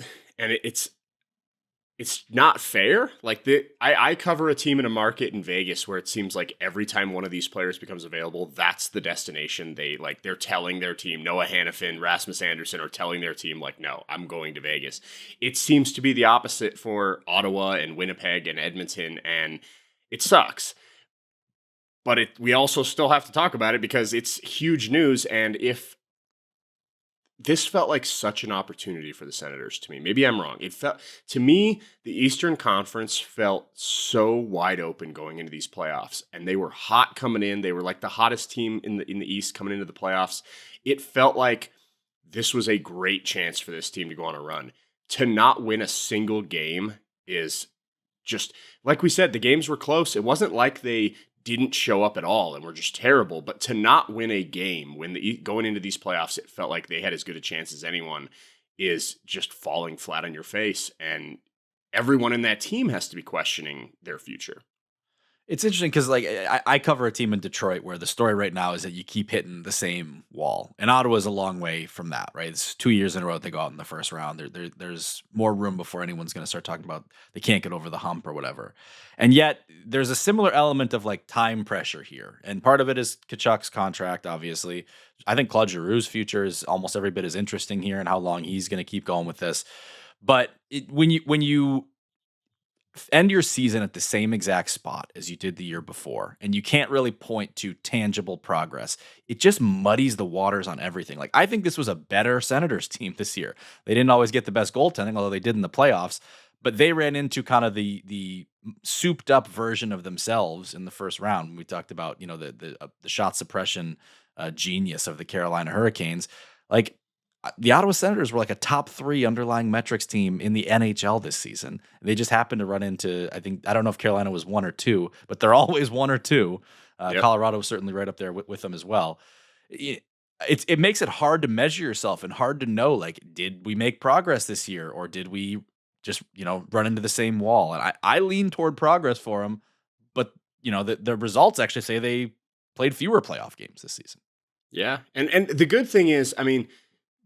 not fair. Like, I cover a team in a market in Vegas where it seems like every time one of these players becomes available, that's the destination. They're telling their team, Noah Hannafin, Rasmus Anderson are telling their team, like, no, I'm going to Vegas. It seems to be the opposite for Ottawa and Winnipeg and Edmonton, and it sucks. But we also still have to talk about it because it's huge news. And if this felt like such an opportunity for the Senators to me, maybe I'm wrong. To me, the Eastern Conference felt so wide open going into these playoffs, and they were hot coming in. They were like the hottest team in the East coming into the playoffs. It felt like this was a great chance for this team to go on a run. To not win a single game is just, like we said, the games were close. It wasn't like they didn't show up at all and were just terrible, but to not win a game going into these playoffs, it felt like they had as good a chance as anyone, is just falling flat on your face. And everyone in that team has to be questioning their future. It's interesting because, like, I cover a team in Detroit where the story right now is that you keep hitting the same wall. And Ottawa's a long way from that, right? It's 2 years in a row they go out in the first round. There's more room before anyone's going to start talking about they can't get over the hump or whatever. And yet there's a similar element of, like, time pressure here. And part of it is Tkachuk's contract, obviously. I think Claude Giroux's future is almost every bit as interesting here, and how long he's going to keep going with this. But when you end your season at the same exact spot as you did the year before, and you can't really point to tangible progress, it just muddies the waters on everything. Like, I think this was a better Senators team this year. They didn't always get the best goaltending, although they did in the playoffs, but they ran into kind of the souped up version of themselves in the first round. We talked about, the shot suppression genius of the Carolina Hurricanes. Like, the Ottawa Senators were like a top 3 underlying metrics team in the NHL this season. They just happened to run into, I don't know if Carolina was 1 or 2, but they're always 1 or 2. Yep. Colorado was certainly right up there with them as well. It makes it hard to measure yourself and hard to know, like, did we make progress this year, or did we just, run into the same wall? And I lean toward progress for them, but the results actually say they played fewer playoff games this season. Yeah. And the good thing is, I mean,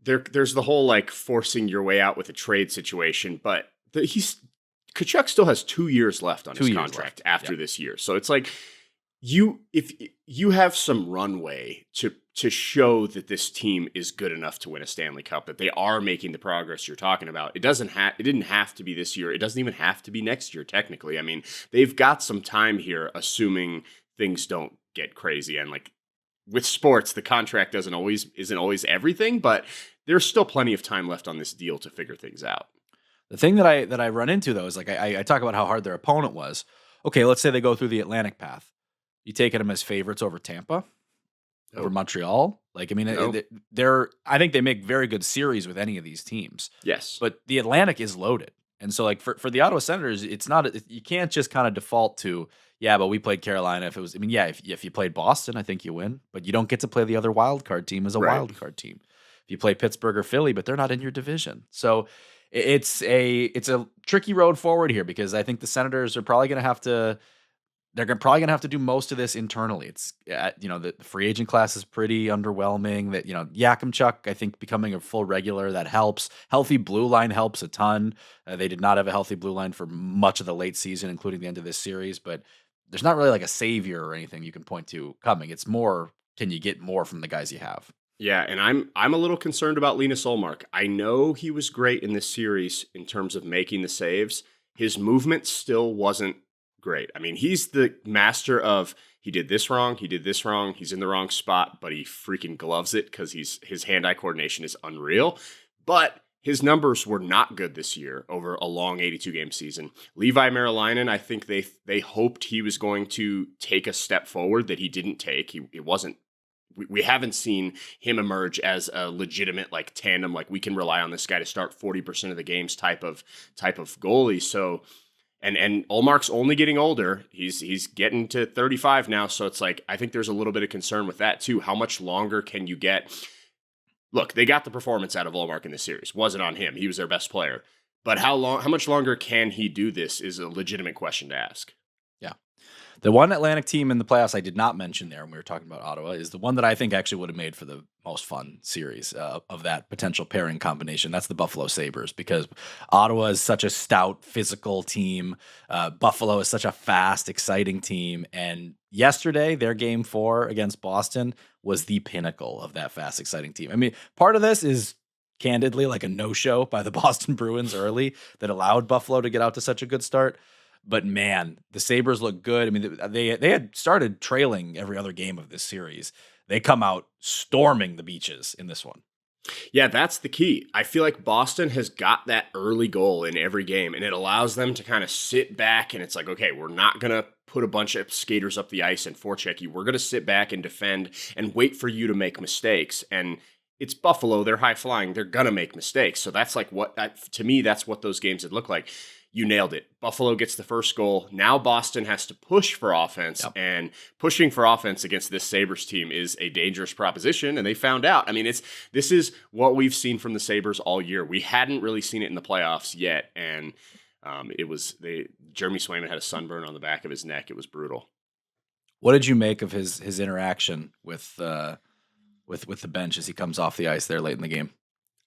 there's the whole, like, forcing your way out with a trade situation, but Tkachuk still has 2 years left on his contract after this year. So it's like, if you have some runway to show that this team is good enough to win a Stanley Cup, that they are making the progress you're talking about. It didn't have to be this year. It doesn't even have to be next year, technically. I mean, they've got some time here, assuming things don't get crazy. And like with sports, the contract isn't always everything, but there's still plenty of time left on this deal to figure things out. The thing that I run into though is like I talk about how hard their opponent was. Okay, let's say they go through the Atlantic path. You taking them as favorites over Tampa, over Montreal? Like, I mean, I think they make very good series with any of these teams. Yes, but the Atlantic is loaded, and so like for the Ottawa Senators, it's not. You can't just kind of default to but we played Carolina. If it was, I mean, if you played Boston, I think you win, but you don't get to play the other wild card team as a wild card team. If you play Pittsburgh or Philly, but they're not in your division, so. It's a tricky road forward here because I think the Senators are probably going to have to. They're probably going to have to do most of this internally. It's the free agent class is pretty underwhelming. That Tkachuk, I think becoming a full regular that helps. Healthy blue line helps a ton. They did not have a healthy blue line for much of the late season, including the end of this series. But there's not really like a savior or anything you can point to coming. It's more, can you get more from the guys you have? Yeah, and I'm a little concerned about Linus Ullmark. I know he was great in this series in terms of making the saves. His movement still wasn't great. I mean, he's the master of he did this wrong, he's in the wrong spot, but he freaking gloves it because his hand-eye coordination is unreal. But his numbers were not good this year over a long 82-game season. Levi Marilainen, I think they hoped he was going to take a step forward that he didn't take. It wasn't. We haven't seen him emerge as a legitimate like tandem, like we can rely on this guy to start 40% of the games type of goalie. So, and Ullmark's only getting older. He's getting to 35 now. So it's like, I think there's a little bit of concern with that too. How much longer can you get? Look, they got the performance out of Ullmark in this series. Wasn't on him. He was their best player. But how much longer can he do this is a legitimate question to ask. Yeah. The one Atlantic team in the playoffs I did not mention there when we were talking about Ottawa is the one that I think actually would have made for the most fun series of that potential pairing combination. That's the Buffalo Sabres, because Ottawa is such a stout, physical team. Buffalo is such a fast, exciting team. And yesterday, their game 4 against Boston was the pinnacle of that fast, exciting team. I mean, part of this is candidly like a no-show by the Boston Bruins early that allowed Buffalo to get out to such a good start. But man, the Sabres look good. I mean, they had started trailing every other game of this series. They come out storming the beaches in this one. Yeah, that's the key. I feel like Boston has got that early goal in every game, and it allows them to kind of sit back, and it's like, okay, we're not going to put a bunch of skaters up the ice and forecheck you. We're going to sit back and defend and wait for you to make mistakes. And it's Buffalo. They're high flying. They're going to make mistakes. So that's like to me, that's what those games would look like. You nailed it. Buffalo gets the first goal. Now Boston has to push for offense, and pushing for offense against this Sabres team is a dangerous proposition, and they found out. I mean, this is what we've seen from the Sabres all year. We hadn't really seen it in the playoffs yet, and Jeremy Swayman had a sunburn on the back of his neck. It was brutal. What did you make of his interaction with the bench as he comes off the ice there late in the game?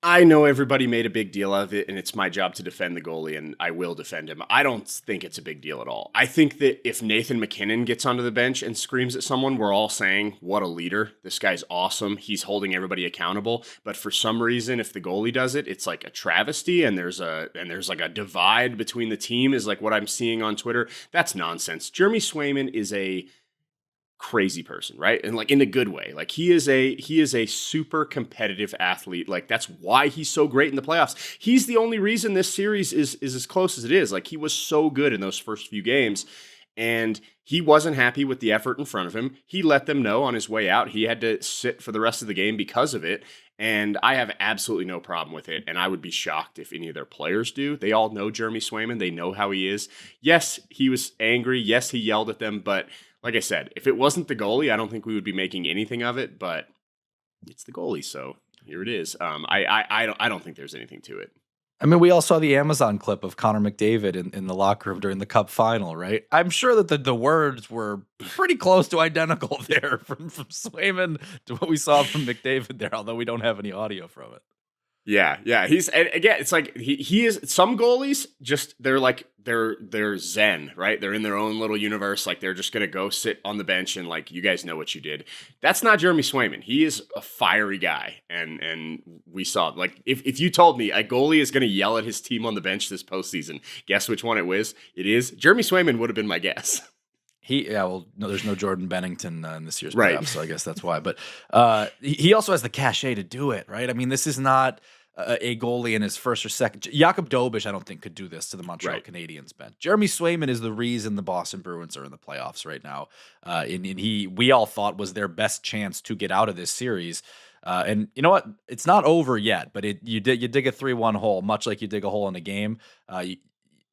I know everybody made a big deal of it, and it's my job to defend the goalie, and I will defend him. I don't think it's a big deal at all. I think that if Nathan MacKinnon gets onto the bench and screams at someone, we're all saying, what a leader. This guy's awesome. He's holding everybody accountable. But for some reason, if the goalie does it, it's like a travesty, and there's like a divide between the team is like what I'm seeing on Twitter. That's nonsense. Jeremy Swayman is a crazy person, right? And like in a good way. Like he is a super competitive athlete. Like that's why he's so great in the playoffs. He's the only reason this series is as close as it is. Like he was so good in those first few games, and he wasn't happy with the effort in front of him. He let them know on his way out he had to sit for the rest of the game because of it. And I have absolutely no problem with it. And I would be shocked if any of their players do. They all know Jeremy Swayman. They know how he is. Yes, he was angry. Yes, he yelled at them. But like I said, if it wasn't the goalie, I don't think we would be making anything of it. But it's the goalie, so here it is. I don't think there's anything to it. I mean, we all saw the Amazon clip of Connor McDavid in the locker room during the Cup final, right? I'm sure that the words were pretty close to identical there from Swayman to what we saw from McDavid there, although we don't have any audio from it. Yeah. He's, and again, it's like he is. Some goalies just they're zen, right? They're in their own little universe. Like they're just gonna go sit on the bench and like, you guys know what you did. That's not Jeremy Swayman. He is a fiery guy, and we saw like if you told me a goalie is gonna yell at his team on the bench this postseason, guess which one it was? It is Jeremy Swayman. Would have been my guess. Well, no, there's no Jordan Bennington in this year's Right. playoffs, so I guess that's why. But he also has the cachet to do it, right? I mean, this is not a goalie in his first or second. Jakub Dobes, I don't think, could do this to the Montreal Right. Canadiens bench. Jeremy Swayman is the reason the Boston Bruins are in the playoffs right now, and we all thought was their best chance to get out of this series. And you know what? It's not over yet, but you dig a 3-1 hole, much like you dig a hole in a game.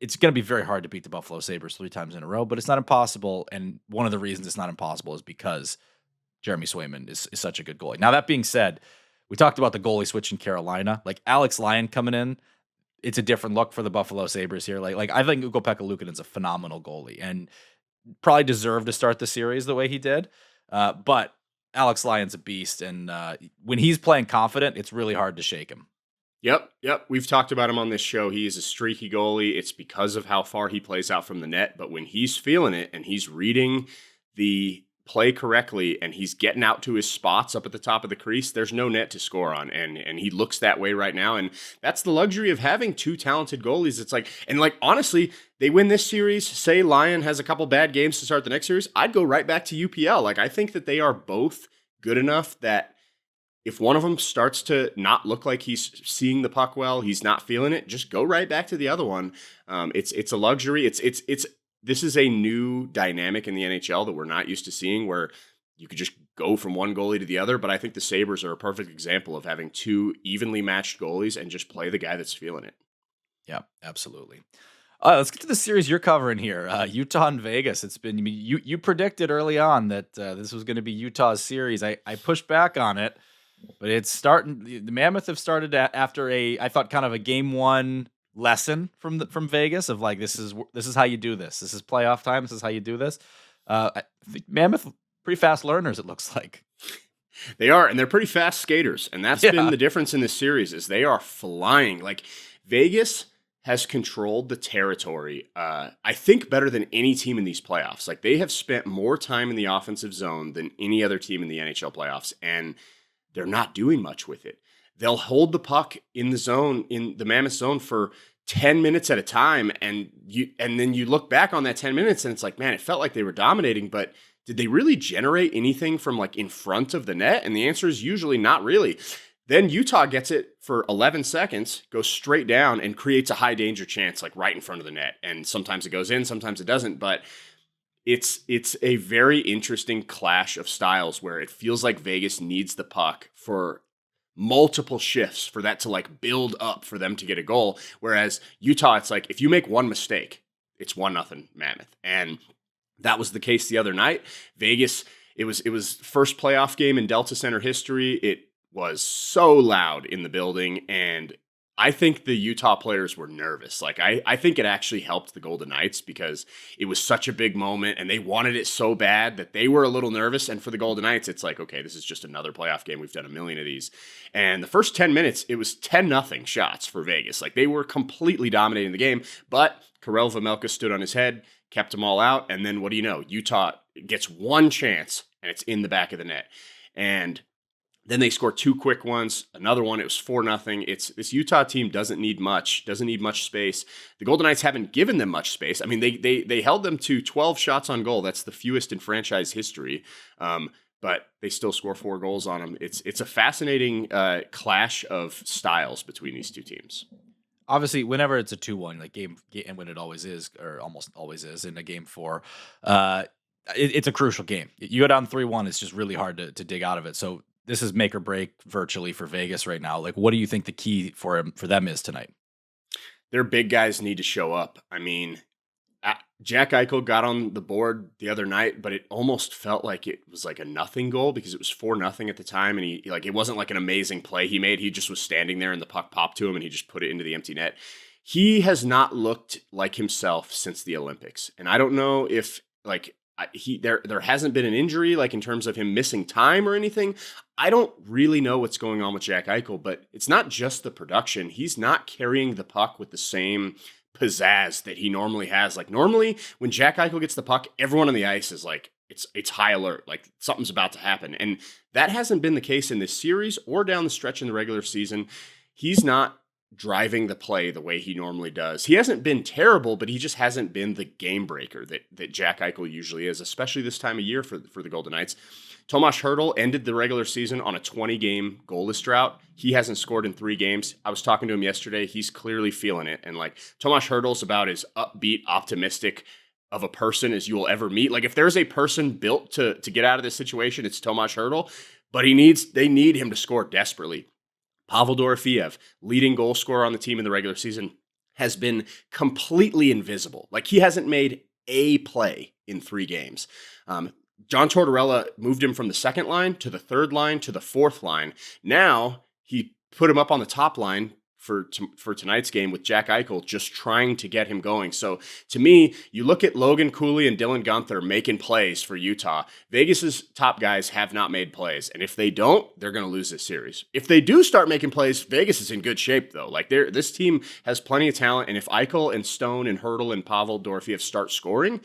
It's going to be very hard to beat the Buffalo Sabres 3 times in a row, but it's not impossible. And one of the reasons it's not impossible is because Jeremy Swayman is such a good goalie. Now, that being said, we talked about the goalie switch in Carolina. Like Alex Lyon coming in, it's a different look for the Buffalo Sabres here. Like I think Ukko-Pekka Luukkonen's a phenomenal goalie and probably deserved to start the series the way he did. But Alex Lyon's a beast, and when he's playing confident, it's really hard to shake him. Yep. We've talked about him on this show. He is a streaky goalie. It's because of how far he plays out from the net. But when he's feeling it and he's reading the play correctly and he's getting out to his spots up at the top of the crease, there's no net to score on. And he looks that way right now. And that's the luxury of having 2 talented goalies. It's like, honestly, they win this series. Say Lyon has a couple bad games to start the next series. I'd go right back to UPL. Like, I think that they are both good enough that if one of them starts to not look like he's seeing the puck well, he's not feeling it, just go right back to the other one. It's a luxury. This is a new dynamic in the NHL that we're not used to seeing, where you could just go from one goalie to the other. But I think the Sabres are a perfect example of having 2 evenly matched goalies and just play the guy that's feeling it. Yeah, absolutely. Let's get to the series you're covering here, Utah and Vegas. It's been you predicted early on that this was going to be Utah's series. I pushed back on it. But it's starting. The Mammoth have started after I thought kind of a game 1 lesson from Vegas of like this is how you do this. This is playoff time. This is how you do this. I think Mammoth pretty fast learners. It looks like they are, and they're pretty fast skaters, and that's been the difference in this series is they are flying. Like Vegas has controlled the territory, I think, better than any team in these playoffs. Like they have spent more time in the offensive zone than any other team in the NHL playoffs, and they're not doing much with it. They'll hold the puck in the zone, in the Mammoth zone, for 10 minutes at a time. And then you look back on that 10 minutes and it's like, man, it felt like they were dominating, but did they really generate anything from like in front of the net? And the answer is usually not really. Then Utah gets it for 11 seconds, goes straight down and creates a high danger chance, like right in front of the net. And sometimes it goes in, sometimes it doesn't, but it's a very interesting clash of styles where it feels like Vegas needs the puck for multiple shifts for that to like build up for them to get a goal. Whereas Utah, it's like if you make one mistake, it's 1-0 Mammoth. And that was the case the other night. Vegas, it was first playoff game in Delta Center history. It was so loud in the building, and I think the Utah players were nervous. Like, I think it actually helped the Golden Knights because it was such a big moment and they wanted it so bad that they were a little nervous. And for the Golden Knights, it's like, okay, this is just another playoff game. We've done a million of these. And the first 10 minutes, it was 10-0 shots for Vegas. Like, they were completely dominating the game, but Karel Vejmelka stood on his head, kept them all out. And then what do you know? Utah gets one chance and it's in the back of the net. And then they score 2 quick ones. Another one, it was 4-0. This Utah team doesn't need much space. The Golden Knights haven't given them much space. I mean, they held them to 12 shots on goal. That's the fewest in franchise history. But they still score 4 goals on them. It's a fascinating clash of styles between these two teams. Obviously, whenever it's a 2-1, like game, and when it always is, or almost always is in a game 4, it's a crucial game. You go down 3-1, it's just really hard to dig out of it. So this is make or break virtually for Vegas right now. Like, what do you think the key for them is tonight? Their big guys need to show up. I mean, Jack Eichel got on the board the other night, but it almost felt like it was like a nothing goal because it was 4-0 at the time. And he like, it wasn't like an amazing play he made. He just was standing there and the puck popped to him and he just put it into the empty net. He has not looked like himself since the Olympics. And I don't know if like, there hasn't been an injury, like in terms of him missing time or anything. I don't really know what's going on with Jack Eichel, but it's not just the production. He's not carrying the puck with the same pizzazz that he normally has. Like normally when Jack Eichel gets the puck, everyone on the ice is like, it's high alert, like something's about to happen. And that hasn't been the case in this series or down the stretch in the regular season. He's not driving the play the way he normally does. He hasn't been terrible, but he just hasn't been the game breaker that Jack Eichel usually is, especially this time of year for the Golden Knights. Tomas Hertl ended the regular season on a 20-game goalless drought. He hasn't scored in 3 games. I was talking to him yesterday. He's clearly feeling it. And like Tomas Hertl's about as upbeat, optimistic of a person as you will ever meet. Like if there's a person built to get out of this situation, it's Tomas Hertl. But they need him to score desperately. Pavel Dorofeev, leading goal scorer on the team in the regular season, has been completely invisible. Like he hasn't made a play in 3 games. John Tortorella moved him from the second line to the third line to the fourth line. Now he put him up on the top line for tonight's game with Jack Eichel, just trying to get him going. So to me, you look at Logan Cooley and Dylan Guenther making plays for Utah. Vegas's top guys have not made plays. And if they don't, they're going to lose this series. If they do start making plays, Vegas is in good shape though. Like this team has plenty of talent. And if Eichel and Stone and Hertl and Pavel Dorofeev start scoring,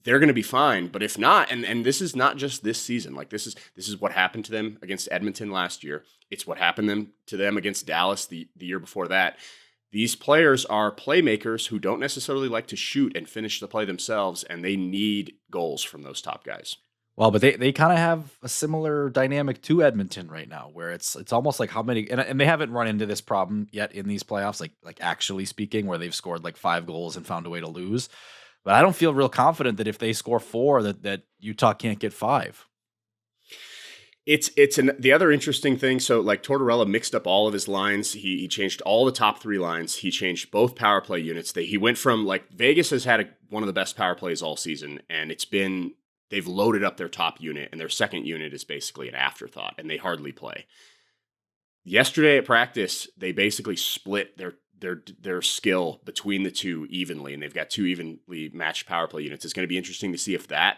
they're going to be fine. But if not, and this is not just this season, like this is what happened to them against Edmonton last year. It's what happened to them against Dallas the year before that. These players are playmakers who don't necessarily like to shoot and finish the play themselves, and they need goals from those top guys. Well, but they kind of have a similar dynamic to Edmonton right now, where it's almost like how many, and they haven't run into this problem yet in these playoffs, like actually speaking, where they've scored like 5 goals and found a way to lose. But I don't feel real confident that if they score 4, that Utah can't get 5. The other interesting thing. So like Tortorella mixed up all of his lines. He changed all the top 3 lines. He changed both power play units. He went from like Vegas has had one of the best power plays all season, and they've loaded up their top unit, and their second unit is basically an afterthought, and they hardly play. Yesterday at practice, they basically split their skill between the two evenly, and they've got 2 evenly matched power play units. It's going to be interesting to see if that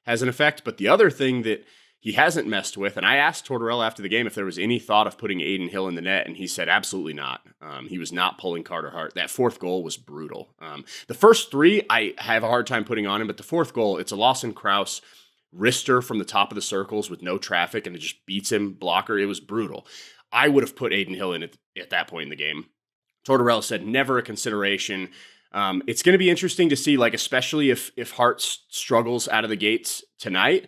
has an effect. But the other thing that he hasn't messed with, and I asked Tortorella after the game if there was any thought of putting Adin Hill in the net, and he said absolutely not. He was not pulling Carter Hart. That 4th goal was brutal. The first 3 I have a hard time putting on him, but the 4th goal, it's a Lawson Krause wrister from the top of the circles with no traffic, and it just beats him, blocker. It was brutal. I would have put Adin Hill in at that point in the game. Tortorella said never a consideration. It's going to be interesting to see, like, especially if Hart struggles out of the gates tonight.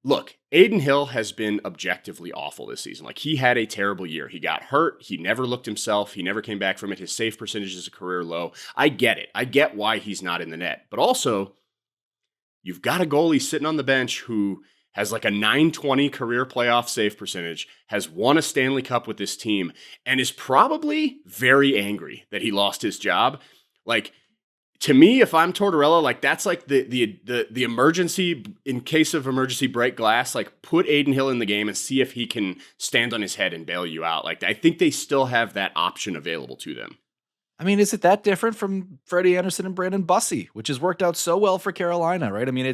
Look, Adin Hill has been objectively awful this season. Like, he had a terrible year. He got hurt. He never looked himself. He never came back from it. His save percentage is a career low. I get it. I get why he's not in the net. But also, you've got a goalie sitting on the bench who has like a .920 career playoff save percentage, has won a Stanley Cup with this team, and is probably very angry that he lost his job. Like, to me, if I'm Tortorella, like that's like the emergency, in case of emergency, break glass, like put Adin Hill in the game and see if he can stand on his head and bail you out. Like, I think they still have that option available to them. I mean, is it that different from Freddie Anderson and Brandon Bussi, which has worked out so well for Carolina, right? I mean,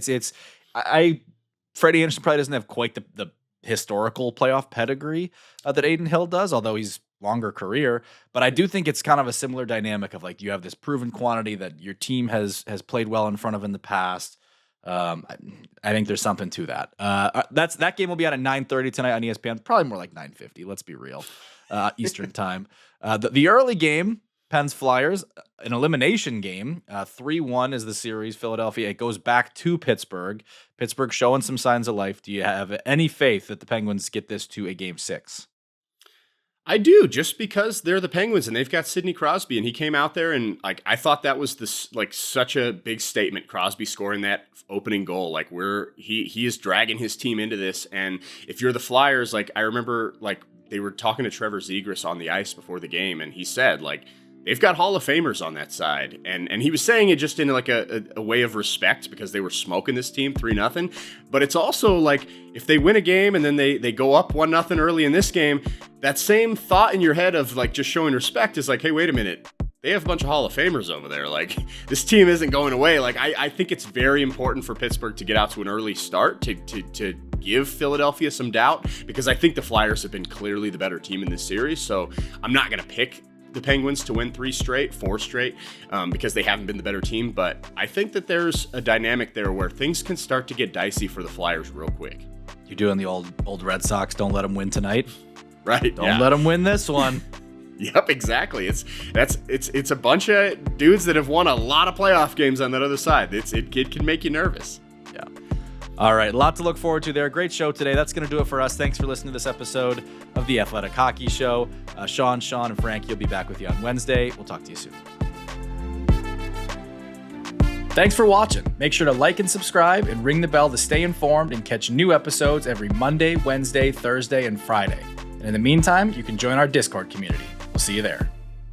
Freddie Anderson probably doesn't have quite the historical playoff pedigree that Adin Hill does, although he's longer career. But I do think it's kind of a similar dynamic of like you have this proven quantity that your team has played well in front of in the past. I think there's something to that. That game will be out at 9:30 tonight on ESPN. Probably more like 9:50. Let's be real, Eastern time. The early game, Pens Flyers, an elimination game. 3-1 is the series. Philadelphia. It goes back to Pittsburgh. Pittsburgh showing some signs of life. Do you have any faith that the Penguins get this to a game 6? I do, just because they're the Penguins and they've got Sidney Crosby, and he came out there and like I thought that was such a big statement. Crosby scoring that opening goal, like he is dragging his team into this. And if you're the Flyers, like I remember like they were talking to Trevor Zegras on the ice before the game, and he said like they've got Hall of Famers on that side. And he was saying it just in like a way of respect because they were smoking this team 3-0. But it's also like if they win a game and then they go up 1-0 early in this game, that same thought in your head of like just showing respect is like, hey, wait a minute. They have a bunch of Hall of Famers over there. Like, this team isn't going away. Like, I think it's very important for Pittsburgh to get out to an early start to give Philadelphia some doubt, because I think the Flyers have been clearly the better team in this series. So I'm not going to pick the Penguins to win 4 straight, because they haven't been the better team. But I think that there's a dynamic there where things can start to get dicey for the Flyers real quick. You're doing the old Red Sox, don't let them win tonight. Right. Don't let them win this one. Yep, exactly. It's a bunch of dudes that have won a lot of playoff games on that other side. It can make you nervous. Yeah. All right, a lot to look forward to there. Great show today. That's going to do it for us. Thanks for listening to this episode of the Athletic Hockey Show. Sean, and Frank, you'll be back with you on Wednesday. We'll talk to you soon. Thanks for watching. Make sure to like and subscribe and ring the bell to stay informed and catch new episodes every Monday, Wednesday, Thursday, and Friday. And in the meantime, you can join our Discord community. We'll see you there.